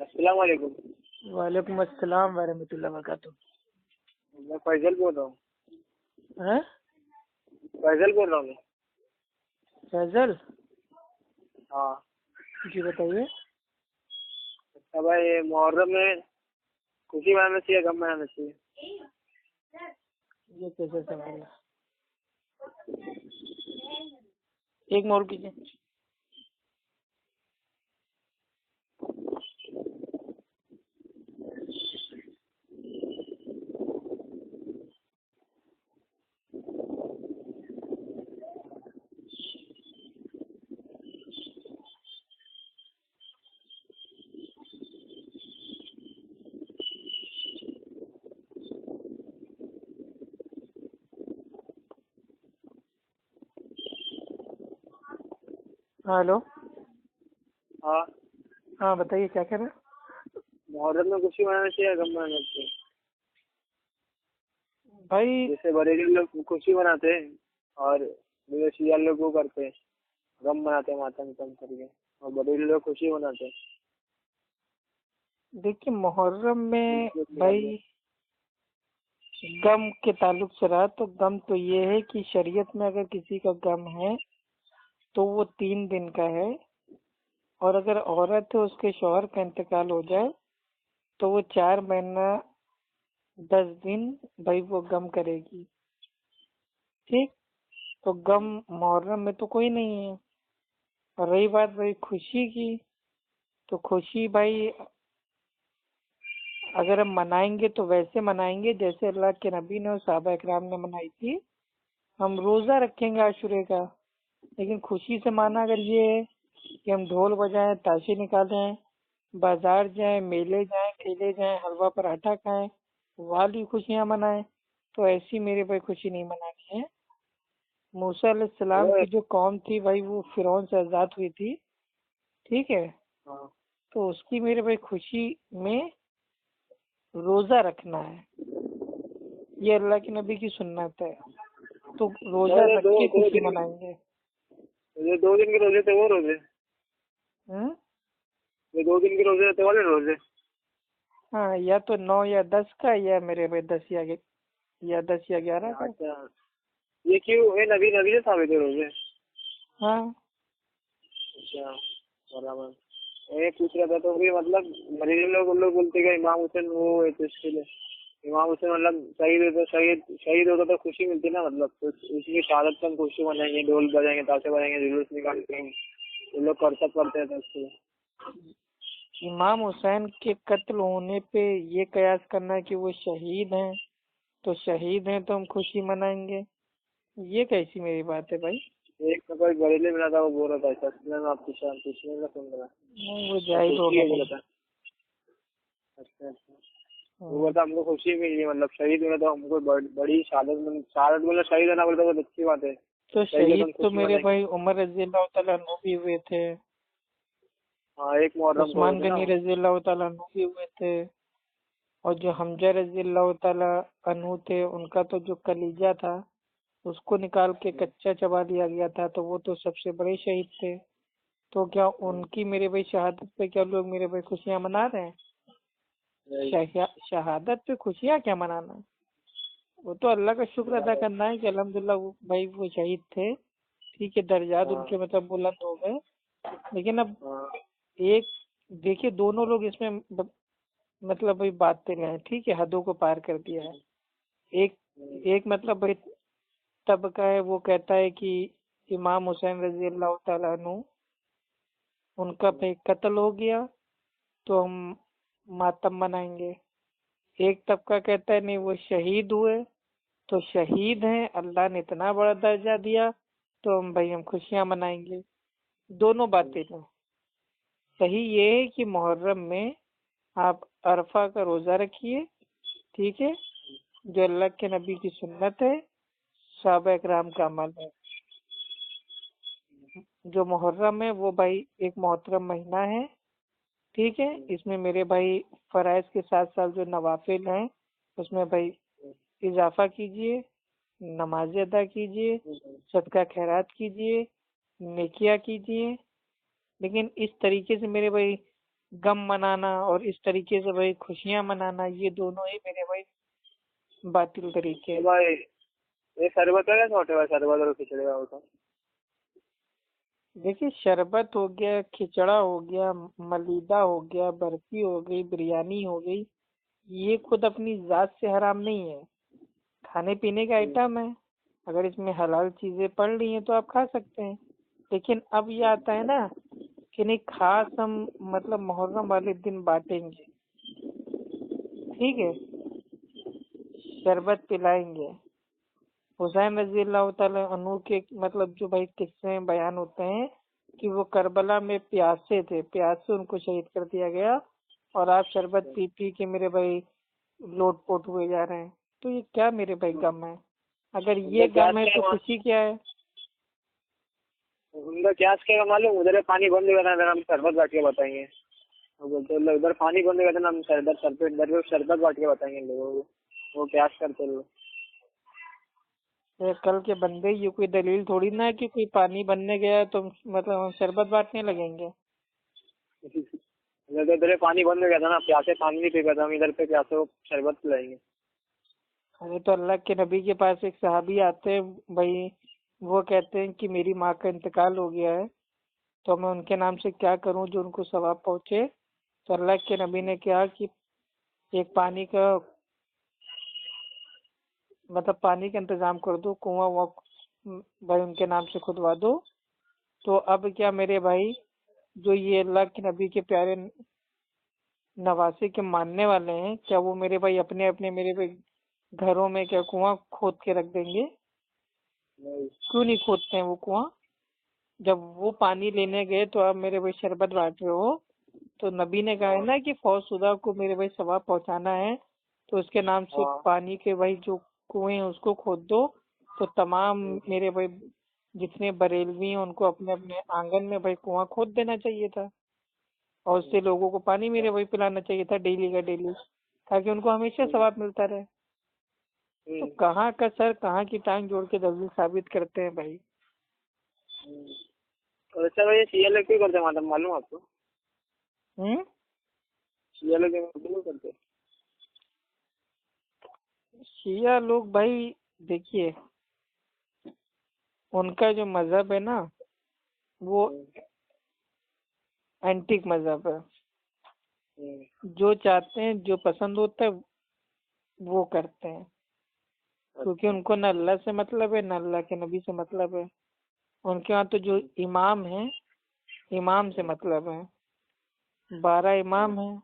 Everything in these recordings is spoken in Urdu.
السلام علیکم. وعلیکم السلام ورحمۃ اللہ وبرکاتہ. میں فیضل بول رہا ہوں. ہیں؟ فیضل بول رہا ہوں میں. فیضل؟ ہاں. جی بتائیے. اچھا بھائی، محرم میں خوشی منانا چاہیے غم منانا چاہیے؟ یہ کیسے سوال ہے؟ ایک مور کیجیے. ہاں ہلو. ہاں. ہاں بتائیے کیا کہہ رہے ہیں؟ محرم میں خوشی منانا چاہیے غم منانا چاہیے؟ بھائی جیسے بریلی لوگ خوشی مناتے ہیں اور شیعہ لوگ وہ کرتے ہیں، غم مناتے ہیں ماتم کم کر کے، اور بریلی لوگ خوشی مناتے ہیں. دیکھیے محرم میں بھائی غم کے تعلق سے رہا تو غم تو یہ ہے کہ شریعت میں اگر کسی کا غم ہے تو وہ 3 دن کا ہے، اور اگر عورت اس کے شوہر کا انتقال ہو جائے تو وہ 4 مہینہ 10 دن بھائی وہ غم کرے گی. ٹھیک، تو غم محرم میں تو کوئی نہیں ہے. اور رہی بات بھائی خوشی کی، تو خوشی بھائی اگر ہم منائیں گے تو ویسے منائیں گے جیسے اللہ کے نبی نے اور صحابہ اکرام نے منائی تھی. ہم روزہ رکھیں گے عاشورے کا، لیکن خوشی سے مانا اگر یہ ہے کہ ہم ڈھول بجائیں، تاشے نکالیں، بازار جائیں، میلے جائیں، ٹھیلے جائیں، حلوہ پراٹھا کھائیں، والی خوشیاں منائیں، تو ایسی میرے بھائی خوشی نہیں منانی ہے. موسیٰ علیہ السلام کی جو قوم تھی بھائی وہ فرعون سے آزاد ہوئی تھی، ٹھیک ہے، ہاں. تو اس کی میرے بھائی خوشی میں روزہ رکھنا ہے. یہ اللہ کے نبی کی سنت ہے، تو روزہ رکھ کے خوشی منائیں گے. یہ 2 دن کے روزے تھے وہ روزے؟ ہاں یہ 2 دن کے روزے تھے والے روزے؟ ہاں، یا تو 9 یا 10 کا، یا میرے بھائی 10 یا 10 یا 11 کا. اچھا، یہ کیوں ہے؟ نبی سے ثابت ہے روزے؟ ہاں اچھا برابر. یہ پوچھ رہا تھا تو بھی مطلب مریض لوگ ان لوگ بولتے کہ امام حسین وہ ہے تو اس کے لیے امام حسین مطلب شہید ہوتا تو خوشی ملتی نا، مطلب تو اس کی شہادت پر ہم خوشی منائیں گے، ڈھول بجائیں گے، تاشے بجائیں گے، جلوس نکالتے ہیں، ان لوگ کرتب کرتے ہیں تو اس کے لیے. امام حسین کے قتل ہونے پہ یہ قیاس کرنا کہ وہ شہید ہیں، تو شہید ہیں تو ہم خوشی منائیں گے، یہ کیسی میری بات ہے بھائی؟ ایک تو کوئی بریلی ملا تھا وہ بول رہا تھا ایسا، اس لیے میں آپ پوچھنے میں سن رہا نہیں وہ جائز خوشی ہوگا ہے بولا نہیں. تھا. اچھا اچھا. وہ بولتا ہم کو خوشی ملی، مطلب شہید ہونا تو ہم کو بڑی شہادت مطلب شہید ہونا بولتا بہت اچھی بات ہے. تو شہید شہید ہم تو خوشی میرے منائیں گے. بھائی عمر رضی اللہ تعالیٰ عنہ بھی ہوئے تھے، ہاں ایک محرم کو ہوئے عثمان تھے نا. غنی رضی اللہ تعالیٰ عنہ بھی ہوئے تھے، اور جو حمزہ رضی اللہ تعالیٰ عنہ تھے ان کا تو جو کلیجہ تھا اس کو نکال کے کچا چبا دیا گیا تھا، تو وہ تو سب سے بڑے شہید تھے. تو کیا ان کی میرے بھائی شہادت پہ کیا لوگ میرے بھائی خوشیاں منا رہے ہیں؟ شہادت پہ خوشیاں کیا منانا، وہ تو اللہ کا شکر ادا کرنا ہے کہ الحمدللہ وہ بھائی وہ شہید تھے، ٹھیک ہے، درجات ان کے مطلب بلند ہو گئے. لیکن اب ایک دیکھیے دونوں لوگ اس میں مطلب بھائی باتیں ہیں، ٹھیک ہے، حدوں کو پار کر دیا ہے. ایک مطلب بھائی طبقہ ہے وہ کہتا ہے کہ امام حسین رضی اللہ تعالیٰ عنہ ان کا بھائی قتل ہو گیا تو ہم ماتم منائیں گے. ایک طبقہ کہتا ہے نہیں وہ شہید ہوئے تو شہید ہیں، اللہ نے اتنا بڑا درجہ دیا تو ہم خوشیاں منائیں گے. دونوں باتیں ہیں. صحیح یہ ہے کہ محرم میں آپ عرفہ کا روزہ رکھیے، ٹھیک ہے، جو اللہ کے نبی کی سنت ہے، صحابہ اکرام کا عمل ہے. جو محرم ہے وہ بھائی ایک محترم مہینہ ہے، ٹھیک ہے، اس میں میرے بھائی فرائض کے ساتھ ساتھ جو نوافل ہیں اس میں بھائی اضافہ کیجئے، نماز ادا کیجئے، صدقہ خیرات کیجئے، نیکیاں کیجئے. لیکن اس طریقے سے میرے بھائی غم منانا اور اس طریقے سے بھائی خوشیاں منانا، یہ دونوں ہی میرے بھائی باطل طریقے ہیں۔ بھائی یہ شربت ہے چھوٹے بھائی، شربت اور کھچڑی کا ہوتا؟ دیکھیے شربت ہو گیا، کھچڑا ہو گیا، ملیدہ ہو گیا، برفی ہو گئی، بریانی ہو گئی، یہ خود اپنی ذات سے حرام نہیں ہے، کھانے پینے کا آئٹم ہے، اگر اس میں حلال چیزیں پڑ رہی ہیں تو آپ کھا سکتے ہیں۔ لیکن اب یہ آتا ہے نا کہ نہیں خاص ہم مطلب محرم والے دن بانٹیں گے، ٹھیک ہے، شربت پلائیں گے۔ حسین رضی اللہ تعالیٰ عنہ کے مطلب جو بھائی قصے بیان ہوتے ہیں کہ وہ کربلا میں پیاسے تھے، پیاس سے ان کو شہید کر دیا گیا، اور آپ شربت پی پی کے میرے بھائی لوٹ پوٹ ہوئے جا رہے ہیں، تو یہ کیا میرے بھائی غم ہے؟ اگر یہ غم ہے تو خوشی کیا ہے؟ ان کا کیا معلوم، ادھر پانی بند ہو گیا تھا، ہم شربت بانٹ کے بتائیں گے، وہ بولتے ادھر پانی بند ہو گیا تھا نا، ہم شربت بانٹ کے بتائیں گے لوگوں کو، وہ پیاس کرتے لوگ۔ کل کے بندے یہ کوئی دلیل تھوڑی نا ہے کہ کوئی پانی بننے گیا ہے تو مطلب ہم شربت بانٹنے لگیں گے۔ ادھر پانی بند ہو گیا تھا نا، پیاسے پانی نہیں پی پاتا، ہم ادھر پہ پیاسے کو شربت پلائیں گے۔ ارے تو اللہ کے نبی کے پاس ایک صحابی آتے ہیں بھائی، وہ کہتے ہیں کہ میری ماں کا انتقال ہو گیا ہے تو میں ان کے نام سے کیا کروں جو ان کو ثواب پہنچے؟ تو اللہ کے نبی نے کہا کہ ایک پانی کا مطلب پانی کا انتظام کر دو، کنواں بھائی ان کے نام سے کھدوا دو۔ تو اب کیا میرے بھائی جو یہ اللہ کے نبی کے پیارے نواسے کے ماننے والے ہیں، کیا وہ میرے بھائی اپنے اپنے میرے بھائی گھروں میں کیا کنواں کھود کے رکھ دیں گے؟ کیوں نہیں کھودتے ہیں وہ کنواں؟ جب وہ پانی لینے گئے تو آپ میرے بھائی شربت بانٹ رہے ہو، تو نبی نے کہا ہے نا کہ فوج شدہ کو میرے بھائی ثواب پہنچانا ہے تو اس کے نام سے پانی کے بھائی جو کنویں ہیں اس کو کھود دو۔ تو تمام میرے بھائی جتنے بریلوی ہیں ان کو اپنے اپنے آنگن میں بھائی کنواں کھود دینا چاہیے تھا، اور اس سے لوگوں کو پانی میرے بھائی پلانا چاہیے تھا ڈیلی کا ڈیلی، تاکہ ان کو ہمیشہ ثواب ملتا رہے۔ تو کہاں کا سر کہاں کی ٹانگ جوڑ کے دلیل ثابت کرتے ہیں بھائی۔ اچھا بھائی شیعہ لوگ کیوں کرتے ہیں معلوم آپ کو؟ شیعہ لوگ کیوں کرتے؟ شیعہ لوگ بھائی دیکھیے ان کا جو مذہب ہے نا وہ اینٹک مذہب ہے، جو چاہتے ہیں جو پسند ہوتا ہے وہ کرتے ہیں، کیونکہ ان کو نہ اللہ سے مطلب ہے نہ اللہ کے نبی سے مطلب ہے، ان کے ہاں تو جو امام ہیں امام سے مطلب ہے، 12 امام ہیں،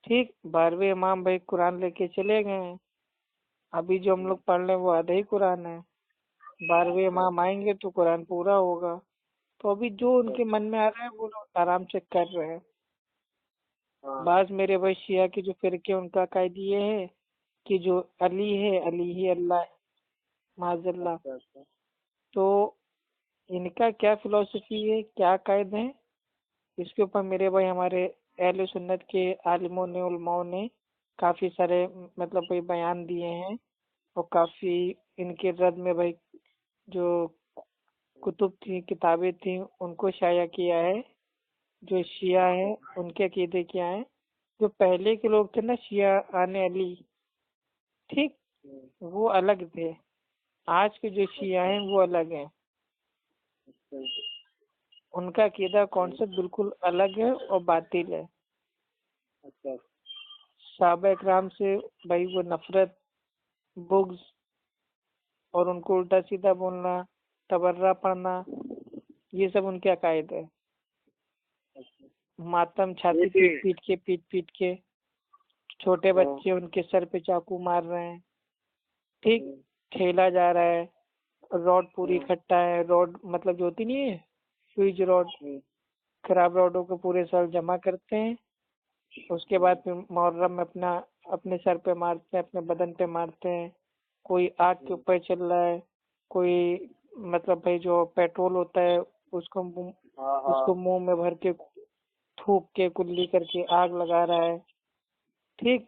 ٹھیک، 12ویں امام بھائی قرآن لے کے چلے گئے ہیں، ابھی جو ہم لوگ پڑھ رہے ہیں وہ آدھا ہی قرآن ہے، 12ویں امام آئیں گے تو قرآن پورا ہوگا، تو ابھی جو ان کے من میں آ رہا ہے وہ لوگ آرام سے کر رہے ہیں۔ بعض میرے بھائی شیعہ کے جو فرقے ان کا عقائد یہ ہے کہ جو علی ہے علی ہی اللہ ہے، معاذ اللہ، تو ان کا کیا فلسفی ہے، کیا عقائد ہیں، اس کے اوپر میرے بھائی ہمارے اہل سنت کے عالموں نے علماؤں نے کافی سارے مطلب بھائی بیان دیے ہیں، اور کافی ان کے رد میں بھائی جو کتب تھیں کتابیں تھیں ان کو شائع کیا ہے۔ جو شیعہ ہیں ان کے عقیدے کیا ہیں، جو پہلے کے لوگ تھے نا شیعہ آن علی، ٹھیک، وہ الگ تھے، آج کے جو شیعہ ہیں وہ الگ ہیں، ان کا عقیدہ کانسیپٹ بالکل الگ ہے اور باطل ہے۔ صحابہ اکرام سے بھائی وہ نفرت، بغض، اور ان کو الٹا سیدھا بولنا، تبرہ پڑھنا، یہ سب ان کے عقائد ہے۔ ماتم چھاتی پیٹ پیٹ کے چھوٹے بچے ان کے سر پہ چاقو مار رہے ہیں، ٹھیک، ٹھیلا جا رہا ہے، روڈ پوری کھٹا ہے، روڈ مطلب جو ہوتی نہیں ہے سوئچ روڈ، خراب روڈوں کو پورے سال جمع کرتے ہیں، اس کے بعد پھر محرم میں اپنے سر پہ مارتے ہیں، اپنے بدن پہ مارتے ہیں، کوئی آگ کے اوپر چل رہا ہے، کوئی مطلب بھائی جو پیٹرول ہوتا ہے اس کو منہ میں بھر کے تھوک کے کلی کر کے آگ لگا رہا ہے، ٹھیک،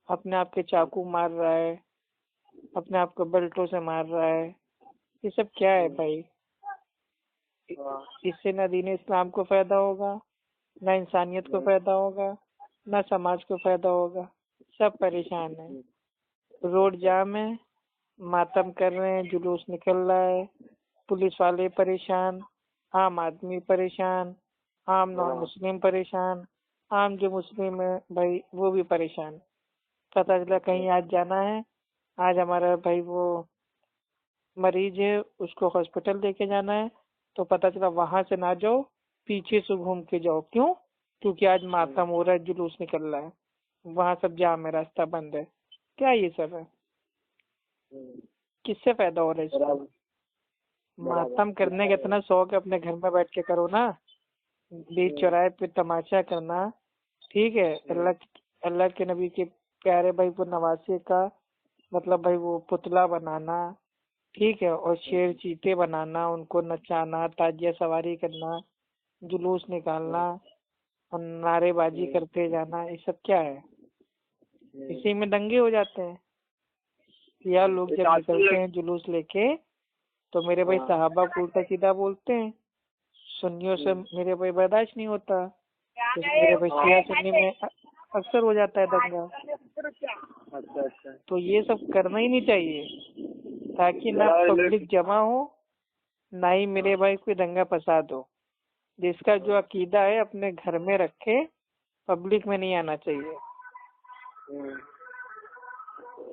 اپنے آپ کے چاقو مار رہا ہے، اپنے آپ کو بیلٹوں سے مار رہا ہے، یہ سب کیا ہے بھائی؟ ہاں اس سے نہ دین اسلام کو فائدہ ہوگا، نہ انسانیت کو فائدہ ہوگا، نہ سماج کو فائدہ ہوگا، سب پریشان ہیں، روڈ جام ہے، ماتم کر رہے ہیں، جلوس نکل رہا ہے، پولیس والے پریشان، عام آدمی پریشان، عام نان مسلم پریشان، عام جو مسلم ہے بھائی وہ بھی پریشان۔ پتہ چلا کہیں آج جانا ہے، آج ہمارا بھائی وہ مریض ہے اس کو ہاسپٹل لے کے جانا ہے، تو پتہ چلا وہاں سے نہ جاؤ، پیچھے سے گھوم کے جاؤ۔ کیوں؟ کیونکہ آج ماتم ہو رہا ہے، جلوس نکل رہا ہے، وہاں سب جام ہے، راستہ بند ہے۔ کیا یہ سب ہے؟ کس سے پیدا ہو رہا ہے اس کو؟ ماتم کرنے کا اتنا شوق ہے اپنے گھر میں بیٹھ کے کرو نا، بیچ چوراہے پہ تماشا کرنا ٹھیک ہے۔ اللہ کے نبی کے پیارے بھائی وہ نواسے کا مطلب بھائی وہ پتلا بنانا ٹھیک ہے، اور شیر چیتے بنانا، ان کو نچانا، تاجیہ سواری کرنا، جلوس نکالنا اور نعرے بازی کرتے جانا، یہ سب کیا ہے؟ اسی میں دنگے ہو جاتے ہیں۔ یا لوگ جب نکلتے ہیں جلوس لے کے تو میرے بھائی صحابہ کو الٹا سیدھا بولتے ہیں، سنیوں سے میرے بھائی برداشت نہیں ہوتا، تو میرے بھائی شیعہ سنی میں اکثر ہو جاتا ہے دنگا۔ تو یہ سب کرنا ہی نہیں چاہیے تاکہ نہ پبلک جمع ہو، نہ ہی میرے بھائی کوئی دنگا فساد ہو۔ جس کا جو عقیدہ ہے اپنے گھر میں رکھے، پبلک میں نہیں آنا چاہیے۔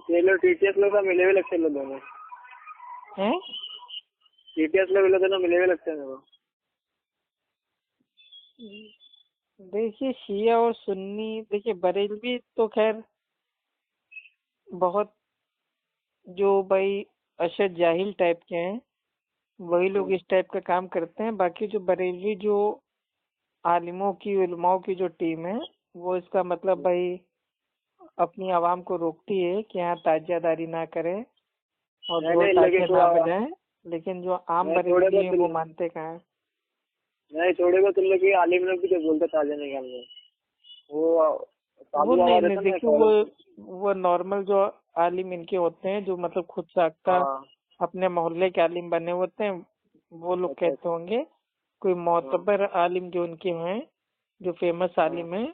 لوگ ٹی ٹی ایس لوگ ملے ہوئے لگتے ہیں، لوگ دونوں ٹی ٹی ایس لوگ دونوں ملے ہوئے لگتے ہیں۔ دیکھیے شیعہ اور سنی، دیکھیے بریلوی تو خیر بہت جو بھائی اشد جاہل ٹائپ کے ہیں، وہی لوگ اس ٹائپ کا کام کرتے ہیں۔ باقی جو بریلوی جو عالموں کی علماؤں کی جو ٹیم ہے وہ اس کا مطلب بھائی اپنی عوام کو روکتی ہے کہ یہاں تاجیہ داری نہ کریں اور تاجیہ نہ بجائیں، لیکن جو عام بریلوی ہیں وہ مانتے کہاں ہیں؟ نہیں تھوڑے بہت ان لوگ عالم لوگ بھی تو بولتے تاجیہ نہیں کرنے، وہ نہیں دیکھیے وہ نارمل جو عالم ان کے ہوتے ہیں جو مطلب خود ساختہ اپنے محلے کے عالم بنے ہوتے ہیں، وہ لوگ کہتے ہوں گے۔ کوئی معتبر عالم جو ان کے ہیں، جو فیمس عالم ہیں،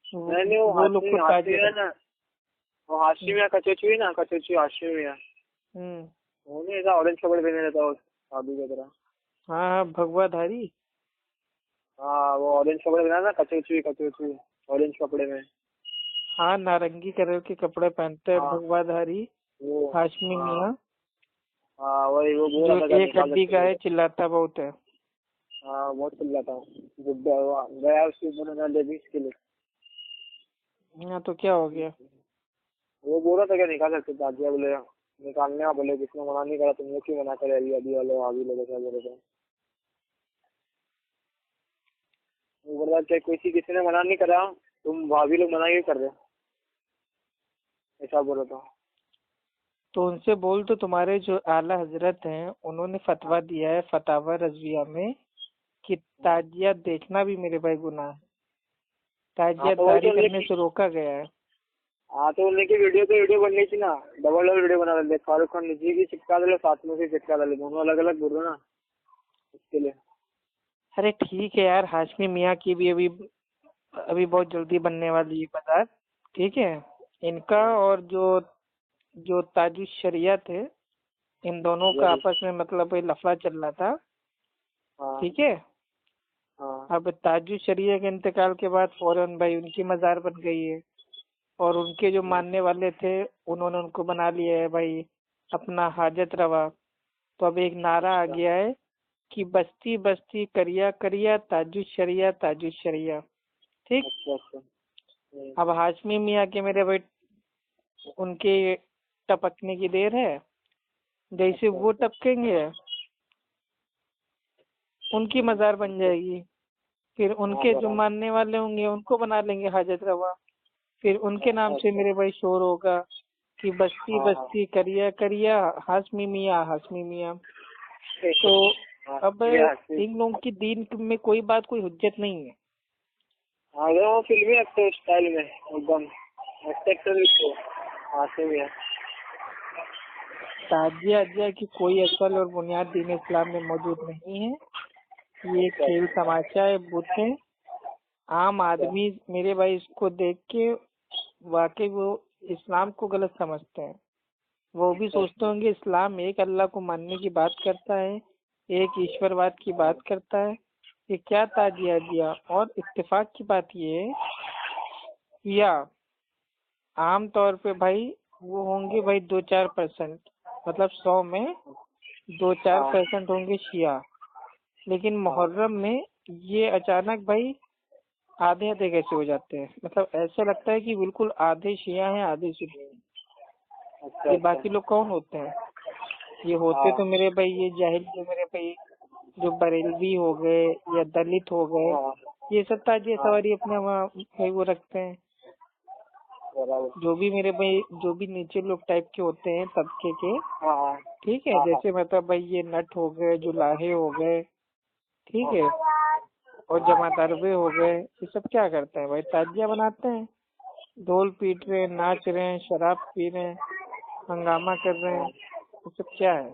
وہ لوگ کو تاجیہ ہاشمی کچوچی نا، کچوچی ہاشمی وہ نہیں ایسا اورنج کپڑے پہنے رہتا ہے سادھو کی طرح۔ ہاں بھگوا دھاری، ہاں وہ اورنج کپڑے پہنا نا، کچوچی اورنج کپڑے میں، ہاں نارنگی کلر کے کپڑے پہنتے ہیں بھگوا دھاری ہاشمی میاں۔ ہاں وہی وہ جو ایک ہڈی کا ہے، چلاتا بہت ہے۔ ہاں بہت چلاتا ہوں، گیا اس کے اوپر لیڈیز کے لیے۔ ہاں تو کیا ہو گیا؟ وہ بول رہا تھا کہ نکال سکتے تاجیہ، بولے نکالنے کا، بولے کس نے منع نہیں کرا، تم لوگ کیوں منع کرے، ابھی والے آگے لوگ ایسا بولے تھے۔ وہ بول رہا کہ کسی نے منع نہیں کرا، تم بھابھی لوگ منع کیوں کر رہے، ایسا بول رہا تھا۔ تو ان سے بول تو تمہارے جو اعلیٰ حضرت ہیں انہوں نے فتویٰ دیا ہے فتاوی رضویہ میں کہ تاجیہ دیکھنا بھی میرے بھائی گناہ ہے، تاجیہ داری کرنے سے روکا گیا ہے۔ ہاں تو انہیں کی ویڈیو بننی تھی نا، ڈبل ویڈیو بنا لیتے، فاروق خان نیچے کی چپکا ڈالے، ساتھ میں سے چپکا ڈالے، دونوں الگ الگ بول رہے نا اس کے لیے۔ ارے ٹھیک ہے یار، ہاشمی میاں کی بھی ابھی بہت جلدی بننے والی ہے بازار، ٹھیک ہے۔ ان کا اور جو تاج الشریعہ تھے، ان دونوں کا آپس میں مطلب لفڑا چل رہا تھا، ٹھیک ہے۔ اب تاج الشریعہ کے انتقال کے بعد فوراً بھائی ان کی مزار بن گئی ہے، اور ان کے جو ماننے والے تھے انہوں نے ان کو بنا لیا ہے بھائی اپنا حاجت روا۔ تو اب ایک نعرہ آ گیا ہے کہ بستی بستی کریا کریا تاج الشریعہ تاج الشریعہ، ٹھیک۔ اب ہاشمی میاں کے میرے بھائی ان کے ٹپکنے کی دیر ہے، جیسے وہ ٹپکیں گے ان کی مزار بن جائے گی، پھر ان کے جو ماننے والے ہوں گے ان کو بنا لیں گے حاجت روا، پھر ان کے نام سے میرے بھائی شور ہوگا کہ بستی بستی کریا کریا ہاشمی میاں ہاشمی میاں۔ تو اب ان لوگوں کی دین میں کوئی بات کوئی حجت نہیں ہے۔ وہ فلمی ایکٹر اسٹائل میں ایک دم ہاشمی میاں۔ تاجیہ اجیہ کی کوئی اصل اور بنیاد دین اسلام میں موجود نہیں ہے، یہ کھیل تماشا ہے، بت ہے۔ عام آدمی میرے بھائی اس کو دیکھ کے واقعی وہ اسلام کو غلط سمجھتے ہیں۔ وہ بھی سوچتے ہوں گے اسلام ایک اللہ کو ماننے کی بات کرتا ہے، ایک ایشور واد کی بات کرتا ہے، یہ کیا تعجیہ دیا۔ اور اتفاق کی بات یہ ہے یا عام طور پہ بھائی وہ ہوں گے بھائی 2-4%، مطلب 100 میں 2-4% ہوں گے شیعہ، لیکن محرم میں یہ اچانک بھائی آدھے آدھے کیسے ہو جاتے ہیں؟ مطلب ایسا لگتا ہے کہ بالکل آدھے شیعہ ہیں آدھے سنی ہیں۔ یہ باقی لوگ کون ہوتے ہیں؟ یہ ہوتے تو میرے بھائی یہ جاہل جو میرے بھائی جو بریلوی ہو گئے یا دلت ہو گئے، یہ سب تاجیہ سواری اپنے وہاں وہ رکھتے ہیں۔ جو بھی میرے بھائی جو بھی نیچے لوگ ٹائپ کے ہوتے ہیں طبقے کے، ٹھیک ہے، جیسے مطلب بھائی یہ نٹ ہو گئے، جو لاہے ہو گئے، ٹھیک ہے، اور جماعت عربے ہو گئے، یہ سب کیا کرتے ہیں بھائی؟ تاجیہ بناتے ہیں، ڈھول پیٹ رہے ہیں، ناچ رہے ہیں، شراب پی رہے ہیں، ہنگامہ کر رہے ہیں، یہ سب کیا ہے؟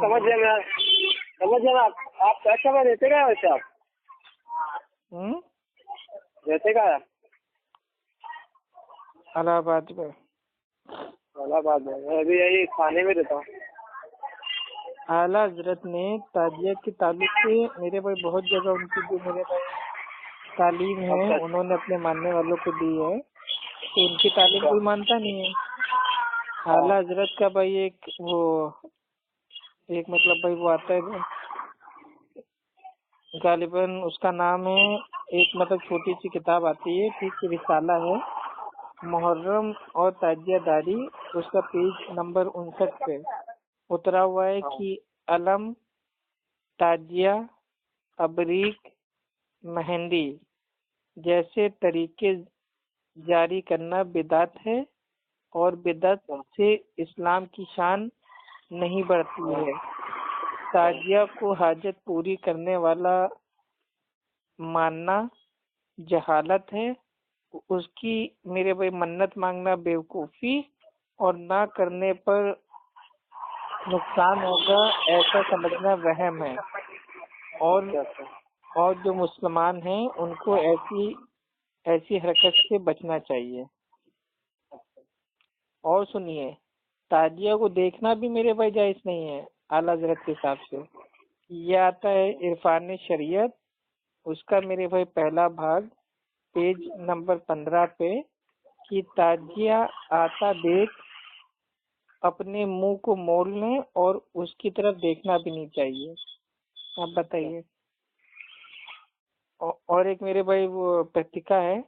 سمجھ جائے آپ کیا میں رہتے گا ویسے آپ رہتے گا الہ آباد میں؟ الہ آباد میں، میں ابھی یہی کھانے میں رہتا ہوں۔ اعلیٰ حضرت نے تاجیہ کے تعلق سے میرے بھائی بہت جگہ ان کی جو میرے بھائی تعلیم ہے انہوں نے اپنے ماننے والوں کو دی ہے، تو ان کی تعلیم کوئی مانتا نہیں ہے۔ اعلیٰ حضرت کا بھائی ایک مطلب بھائی وہ آتا ہے غالباً اس کا نام ہے، ایک مطلب چھوٹی سی کتاب آتی ہے، ٹھیک رسالہ ہے محرم اور تاجیہ داری، اس کا پیج نمبر 59 پہ اترا ہوا ہے کہ علم، تاجیہ، ابریق، مہندی جیسے طریقے جاری کرنا بدعت ہے اور بدعت سے اسلام کی شان نہیں بڑھتی ہے۔ تاجیہ کو حاجت پوری کرنے والا ماننا جہالت ہے، اس کی میرے بھائی منت مانگنا بیوقوفی اور نہ کرنے پر نقصان ہوگا ایسا سمجھنا وہم ہے، اور جو مسلمان ہیں ان کو ایسی حرکت سے بچنا چاہیے۔ اور سنیے، تاجیہ کو دیکھنا بھی میرے بھائی جائز نہیں ہے اعلیٰ حضرت کے حساب سے۔ یہ آتا ہے عرفان شریعت، اس کا میرے بھائی پہلا بھاگ پیج نمبر 15 پہ کہ تاجیہ آتا دیکھ اپنے منہ کو موڑ لیں اور اس کی طرف دیکھنا بھی نہیں چاہیے۔ آپ بتائیے۔ اور ایک میرے بھائی وہ پتریکا ہے،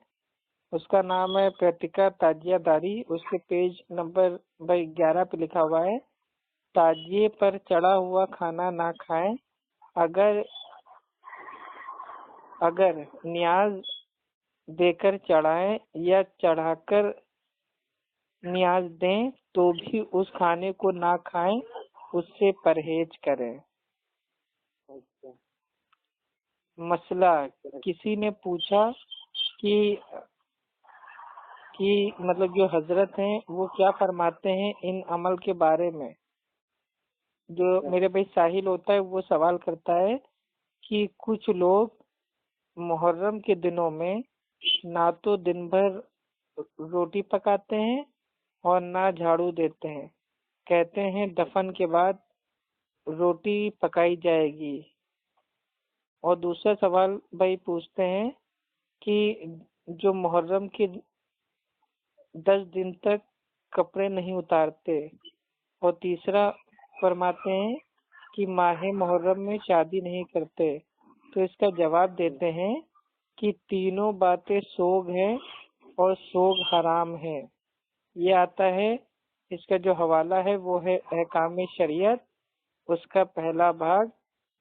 اس کا نام ہے پتریکا تاجیہ داری، اس کے پیج نمبر بھائی 11 پہ لکھا ہوا ہے تاجیے پر چڑھا ہوا کھانا نہ کھائیں، اگر نیاز دے کر چڑھائیں یا چڑھا کر نیاز دیں تو بھی اس کھانے کو نہ کھائیں، اس سے پرہیز کریں۔ مسئلہ، کسی نے پوچھا کہ مطلب جو حضرت ہیں وہ کیا فرماتے ہیں ان عمل کے بارے میں؟ جو میرے بھائی ساحل ہوتا ہے وہ سوال کرتا ہے کہ کچھ لوگ محرم کے دنوں میں نہ تو دن بھر روٹی پکاتے ہیں اور نہ جھاڑو دیتے ہیں، کہتے ہیں دفن کے بعد روٹی پکائی جائے گی۔ اور دوسرا سوال بھائی پوچھتے ہیں کہ جو محرم کے 10 دن تک کپڑے نہیں اتارتے، اور تیسرا فرماتے ہیں کہ ماہ محرم میں شادی نہیں کرتے، تو اس کا جواب دیتے ہیں کہ تینوں باتیں سوگ ہیں اور سوگ حرام ہے۔ یہ آتا ہے، اس کا جو حوالہ ہے وہ ہے احکام شریعت، اس کا پہلا بھاگ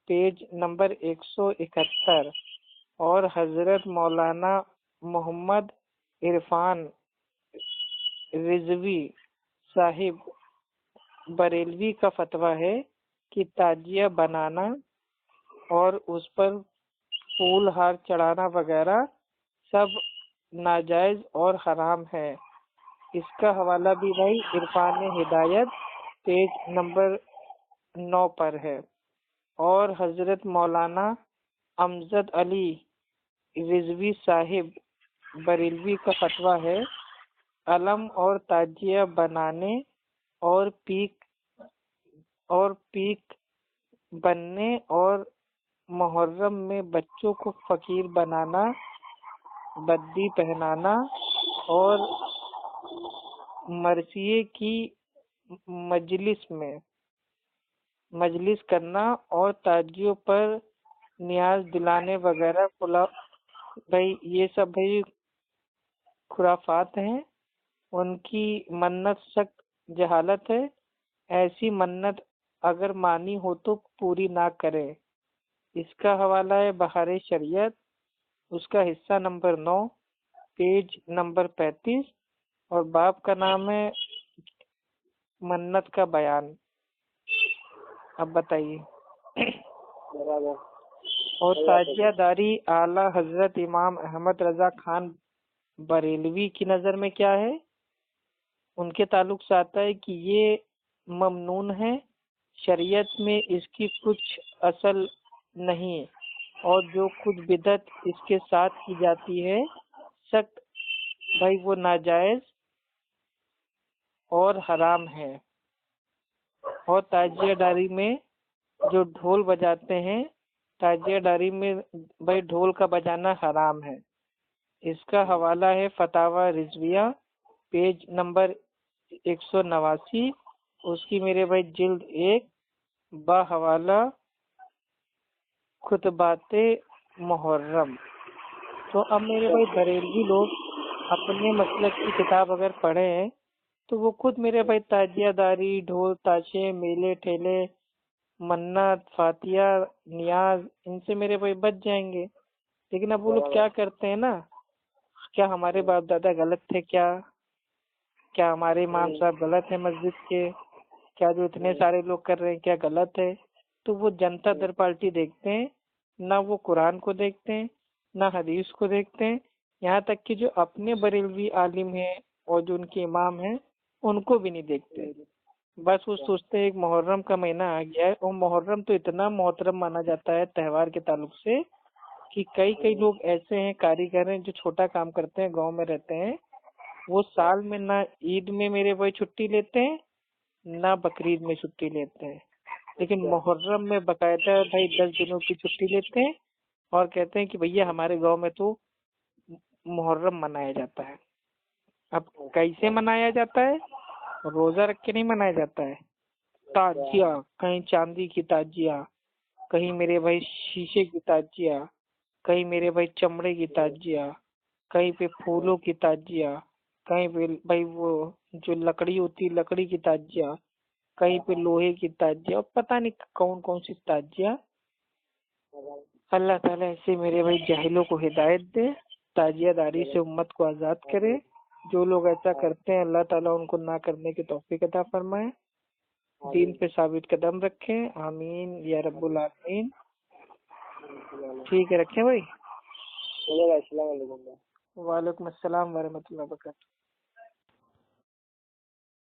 پیج نمبر 171، اور حضرت مولانا محمد عرفان رضوی صاحب بریلوی کا فتویٰ ہے کہ تاجیہ بنانا اور اس پر پھول ہار چڑھانا وغیرہ سب ناجائز اور حرام ہے۔ اس کا حوالہ بھی بھائی عرفان ہدایت پیج نمبر 9 پر ہے۔ اور حضرت مولانا امجد علی رضوی صاحب بریلوی کا فتویٰ ہے علم اور تاجیہ بنانے اور پیک بننے اور محرم میں بچوں کو فقیر بنانا، بدی پہنانا اور مرثیے کی مجلس کرنا اور تاجیوں پر نیاز دلانے وغیرہ بھائی یہ سب بھائی خرافات ہیں، ان کی منت سخت جہالت ہے، ایسی منت اگر مانی ہو تو پوری نہ کرے۔ اس کا حوالہ ہے بہار شریعت، اس کا حصہ نمبر 9 پیج نمبر 35 اور باب کا نام ہے منت کا بیان۔ اب بتائیے۔ اور تاجیہ داری اعلیٰ حضرت امام احمد رضا خان بریلوی کی نظر میں کیا ہے؟ ان کے تعلق سے آتا ہے کہ یہ ممنون ہے، شریعت میں اس کی کچھ اصل نہیں، اور جو کچھ بدعت اس کے ساتھ کی جاتی ہے سخت بھائی وہ ناجائز اور حرام ہے۔ اور تاجیہ داری میں جو ڈھول بجاتے ہیں، تاجیہ داری میں بھائی ڈھول کا بجانا حرام ہے۔ اس کا حوالہ ہے فتاوی رضویہ پیج نمبر 189، اس کی میرے بھائی جلد 1 بحوالہ خطبات محرم۔ تو اب میرے بھائی بریلوی لوگ اپنے مسلک کی کتاب اگر پڑھے ہیں تو وہ خود میرے بھائی تاجیہ داری، ڈھول تاشے، میلے ٹھیلے، منت، فاتحہ، نیاز، ان سے میرے بھائی بچ جائیں گے۔ لیکن اب وہ لوگ کیا کرتے ہیں نا، کیا ہمارے باپ دادا غلط تھے؟ کیا ہمارے امام صاحب غلط ہیں مسجد کے؟ کیا جو اتنے سارے لوگ کر رہے ہیں کیا غلط ہے؟ تو وہ جنتا در پارٹی دیکھتے ہیں، نہ وہ قرآن کو دیکھتے ہیں، نہ حدیث کو دیکھتے ہیں، یہاں تک کہ جو اپنے بریلوی عالم ہیں اور جو ان کے امام ہیں ان کو بھی نہیں دیکھتے۔ بس وہ سوچتے ہیں ایک محرم کا مہینہ آ گیا ہے، اور محرم تو اتنا محترم مانا جاتا ہے تہوار کے تعلق سے کہ کئی لوگ ایسے ہیں کاریگر ہیں جو چھوٹا کام کرتے ہیں، گاؤں میں رہتے ہیں، وہ سال میں نہ عید میں میرے بھائی چھٹی لیتے ہیں نہ بقرعید میں چھٹی لیتے ہیں، لیکن محرم میں باقاعدہ بھائی 10 دنوں کی چھٹی لیتے ہیں اور کہتے ہیں کہ بھیا ہمارے گاؤں میں تو محرم منایا جاتا ہے۔ اب کیسے منایا جاتا ہے؟ روزہ رکھ کے نہیں منایا جاتا ہے، تاجیہ، کہیں چاندی کی تاجیہ، کہیں میرے بھائی شیشے کی تاجیہ، کہیں میرے بھائی چمڑے کی تاجیہ، کہیں پہ پھولوں کی تاجیہ، کہیں پہ بھائی وہ جو لکڑی ہوتی ہے لکڑی کی تاجیہ، کہیں پہ لوہے کی تاجیہ، اور پتہ نہیں کون سی تاجیہ۔ اللہ تعالیٰ ایسے میرے بھائی جاہلوں کو ہدایت دے، تاجیہ داری سے امت کو آزاد کرے۔ جو لوگ ایسا کرتے ہیں اللہ تعالیٰ ان کو نہ کرنے کی توفیق عطا فرمائے، دین پہ ثابت قدم رکھیں، آمین یا رب العالمین۔ ٹھیک ہے، رکھیں بھائی۔ السلام علیکم۔ وعلیکم السلام ورحمۃ اللہ وبرکاتہ۔